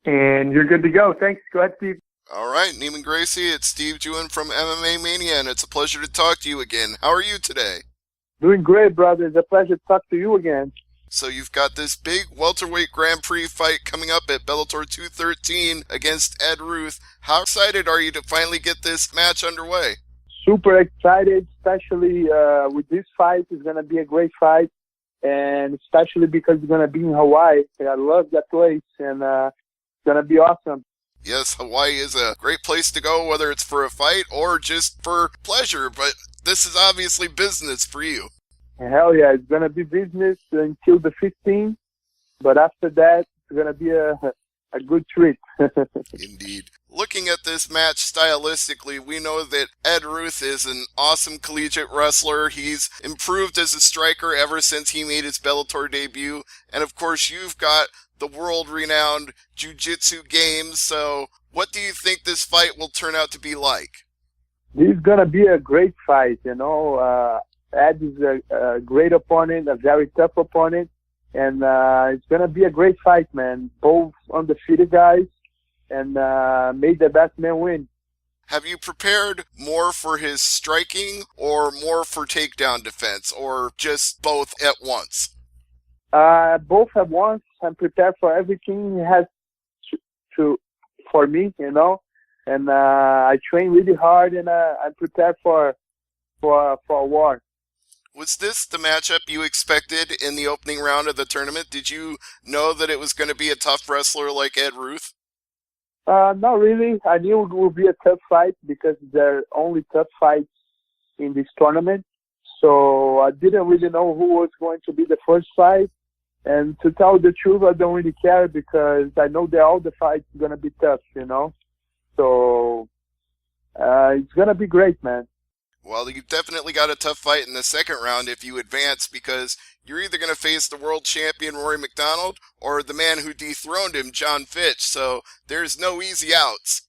And you're good to go. Thanks. Go ahead, Steve. All right, Neiman Gracie, it's Steve Jewin from MMA Mania, and it's a pleasure to talk to you again. How are you today? Doing great, brother. It's a pleasure to talk to you again. So you've got this big welterweight Grand Prix fight coming up at Bellator 213 against Ed Ruth. How excited are you to finally get this match underway? Super excited, especially with this fight. It's going to be a great fight, and especially because it's going to be in Hawaii. I love that place, and it's going to be awesome. Yes, Hawaii is a great place to go, whether it's for a fight or just for pleasure, but this is obviously business for you. Hell yeah, it's going to be business until the 15th, but after that, it's going to be a good treat. Indeed. Looking at this match stylistically, we know that Ed Ruth is an awesome collegiate wrestler. He's improved as a striker ever since he made his Bellator debut, and of course you've got the world-renowned jiu-jitsu games, so what do you think this fight will turn out to be like? This is going to be a great fight, you know. Ed is a great opponent, a very tough opponent, and it's going to be a great fight, man. Both undefeated guys, and may the best man win. Have you prepared more for his striking or more for takedown defense, or just both at once? Both at once. I'm prepared for everything he has for me, you know, and I train really hard, and I'm prepared for a war. Was this the matchup you expected in the opening round of the tournament? Did you know that it was going to be a tough wrestler like Ed Ruth? Not really. I knew it would be a tough fight because there are only tough fights in this tournament. So I didn't really know who was going to be the first fight. And to tell the truth, I don't really care because I know that all the fights are going to be tough, you know. So it's going to be great, man. Well, you've definitely got a tough fight in the second round if you advance, because you're either going to face the world champion Rory McDonald or the man who dethroned him, John Fitch. So there's no easy outs.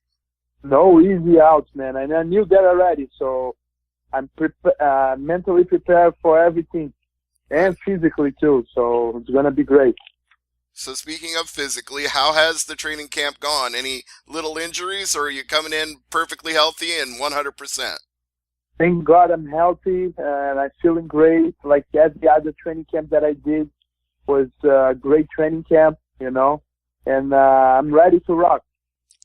No easy outs, man. And I knew that already. So I'm mentally prepared for everything, and physically too. So it's going to be great. So speaking of physically, how has the training camp gone? Any little injuries, or are you coming in perfectly healthy and 100%? Thank God I'm healthy and I'm feeling great. Like every other training camp that I did was a great training camp, you know, and I'm ready to rock.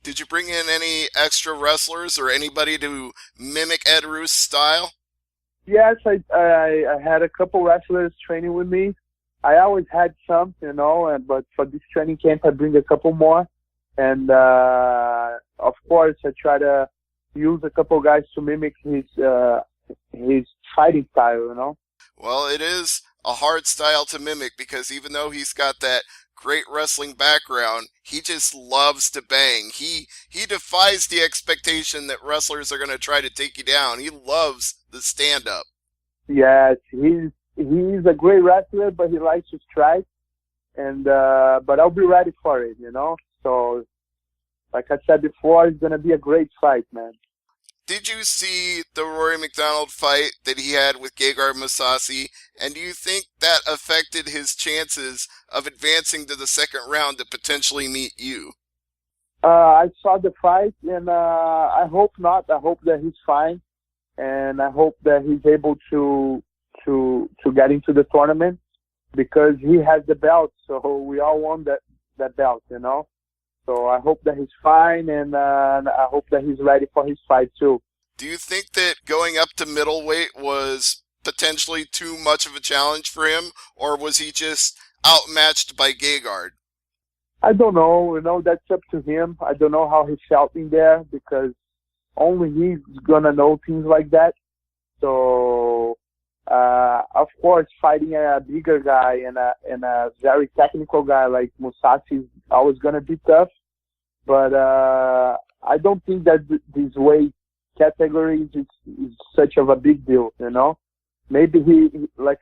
Did you bring in any extra wrestlers or anybody to mimic Ed Ruth's style? Yes, I had a couple wrestlers training with me. I always had some, you know, but for this training camp I bring a couple more. And of course I try to use a couple guys to mimic his fighting style, you know. Well, it is a hard style to mimic because even though he's got that great wrestling background, he just loves to bang. He defies the expectation that wrestlers are going to try to take you down. He loves the stand-up. Yes, he's a great wrestler, but he likes to strike, and but I'll be ready for it, you know. So, like I said before, it's going to be a great fight, man. Did you see the Rory McDonald fight that he had with Gegard Mousasi, and do you think that affected his chances of advancing to the second round to potentially meet you? I saw the fight, and I hope not. I hope that he's fine, and I hope that he's able to get into the tournament because he has the belt, so we all want that belt, you know. So I hope that he's fine, and I hope that he's ready for his fight too. Do you think that going up to middleweight was potentially too much of a challenge for him, or was he just outmatched by Gegard? I don't know. You know, that's up to him. I don't know how he felt in there because only he's gonna know things like that. So, of course, fighting a bigger guy and a very technical guy like Mousasi is always gonna be tough. But I don't think that this weight category is such of a big deal, you know. Maybe he, like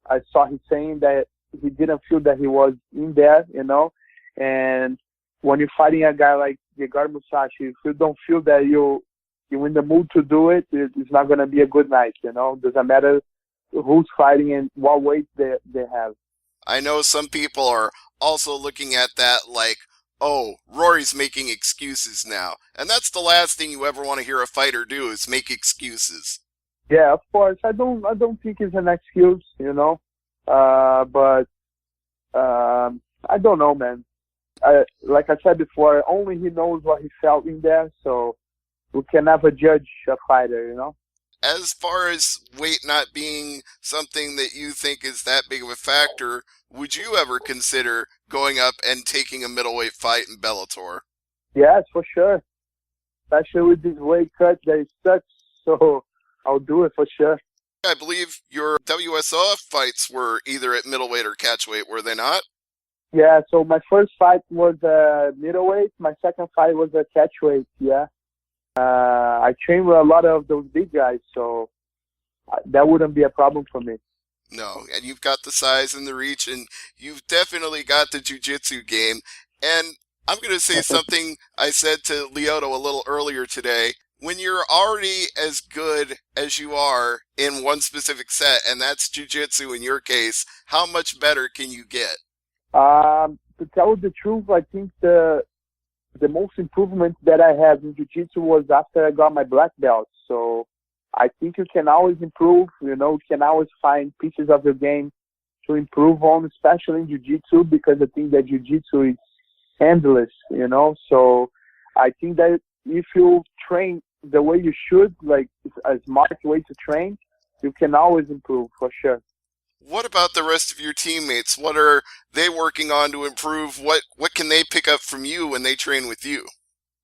I saw him saying that he didn't feel that he was in there, you know. And when you're fighting a guy like Gegard Mousasi, if you don't feel that you're in the mood to do it, it's not going to be a good night, you know. Doesn't matter who's fighting and what weight they have. I know some people are also looking at that like, oh, Rory's making excuses now. And that's the last thing you ever want to hear a fighter do is make excuses. Yeah, of course. I don't think it's an excuse, but I don't know, man. Like I said before, only he knows what he felt in there, so we can never judge a fighter. As far as weight not being something that you think is that big of a factor, would you ever consider going up and taking a middleweight fight in Bellator? Yes, for sure. Especially with this weight cut that is such, so I'll do it for sure. I believe your WSOF fights were either at middleweight or catchweight, were they not? Yeah, so my first fight was middleweight. My second fight was a catchweight, yeah. I trained with a lot of those big guys, so that wouldn't be a problem for me. No, and you've got the size and the reach, and you've definitely got the jiu-jitsu game. And I'm going to say something I said to Lyoto a little earlier today. When you're already as good as you are in one specific set, and that's jiu-jitsu in your case, how much better can you get? To tell you the truth, I think the most improvement that I had in jiu-jitsu was after I got my black belt. So I think you can always improve, you can always find pieces of your game to improve on, especially in jiu-jitsu, because I think that jiu-jitsu is endless, So I think that if you train the way you should, like a smart way to train, you can always improve for sure. What about the rest of your teammates? What are they working on to improve? What can they pick up from you when they train with you?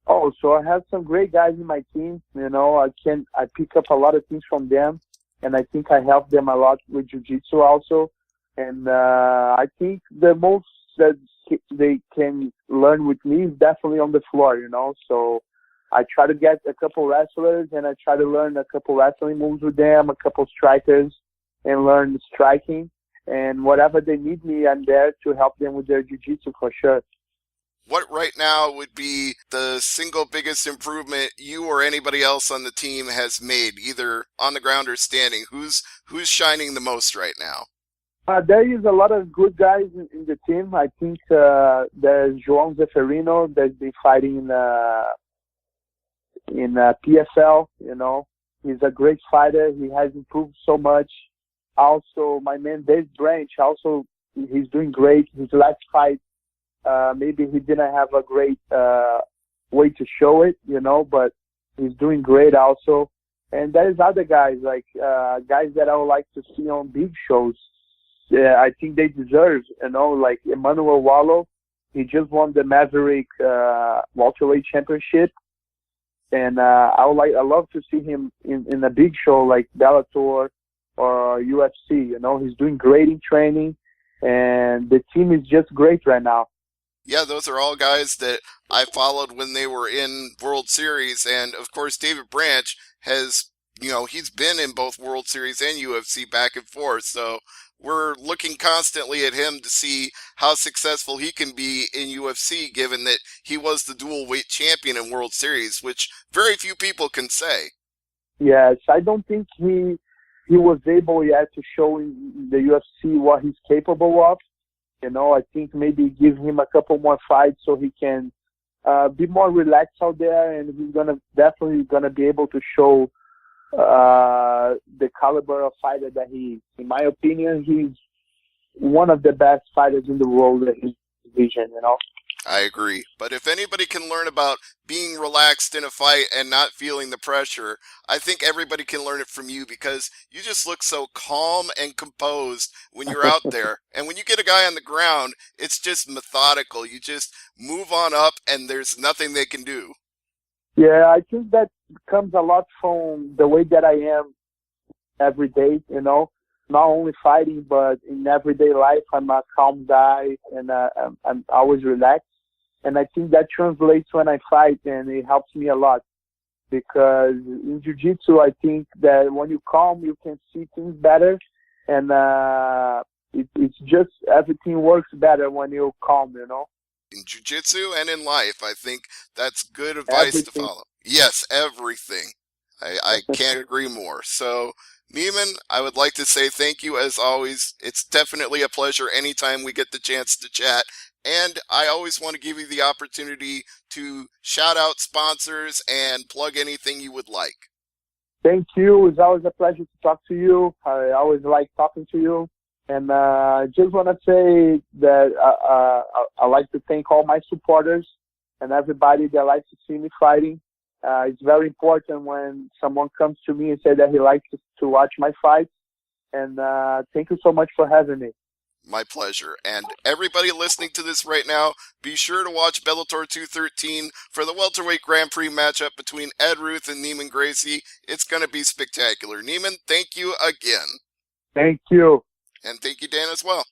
Oh, so I have some great guys in my team. I pick up a lot of things from them, and I think I help them a lot with jiu-jitsu also. And I think the most that they can learn with me is definitely on the floor, So I try to get a couple wrestlers, and I try to learn a couple wrestling moves with them, a couple strikers, and learn striking. And whatever they need me, I'm there to help them with their jiu-jitsu for sure. What right now would be the single biggest improvement you or anybody else on the team has made, either on the ground or standing? Who's shining the most right now? There is a lot of good guys in the team. I think there's João Zeferino that's been fighting in PFL. He's a great fighter. He has improved so much. Also, my man Dave Branch, he's doing great. His last fight, maybe he didn't have a great way to show it, but he's doing great also. And there's other guys, like guys that I would like to see on big shows. Yeah, I think they deserve, like Emmanuel Wallo. He just won the Maverick welterweight championship. And I love to see him in a big show like Bellator or UFC. He's doing great in training, and the team is just great right now. Yeah, those are all guys that I followed when they were in World Series. And, of course, David Branch has, he's been in both World Series and UFC back and forth. So we're looking constantly at him to see how successful he can be in UFC, given that he was the dual weight champion in World Series, which very few people can say. Yes, I don't think he was able yet to show in the UFC what he's capable of. I think maybe give him a couple more fights so he can be more relaxed out there, and he's definitely gonna be able to show the caliber of fighter that he is. In my opinion, he's one of the best fighters in the world in his division, I agree. But if anybody can learn about being relaxed in a fight and not feeling the pressure, I think everybody can learn it from you, because you just look so calm and composed when you're out there. And when you get a guy on the ground, it's just methodical. You just move on up and there's nothing they can do. Yeah, I think that comes a lot from the way that I am every day, not only fighting, but in everyday life. I'm a calm guy, and I'm always relaxed. And I think that translates when I fight, and it helps me a lot. Because in jiu-jitsu, I think that when you calm, you can see things better. And it's just everything works better when you're calm, In jiu-jitsu and in life, I think that's good advice to follow. Yes, everything. I can't agree more. So, Neiman, I would like to say thank you as always. It's definitely a pleasure anytime we get the chance to chat. And I always want to give you the opportunity to shout out sponsors and plug anything you would like. Thank you. It's always a pleasure to talk to you. I always like talking to you. And I just want to say that I like to thank all my supporters and everybody that likes to see me fighting. It's very important when someone comes to me and says that he likes to watch my fights. And thank you so much for having me. My pleasure. And everybody listening to this right now, be sure to watch Bellator 213 for the welterweight Grand Prix matchup between Ed Ruth and Neiman Gracie. It's going to be spectacular. Neiman, thank you again. Thank you. And thank you, Dan, as well.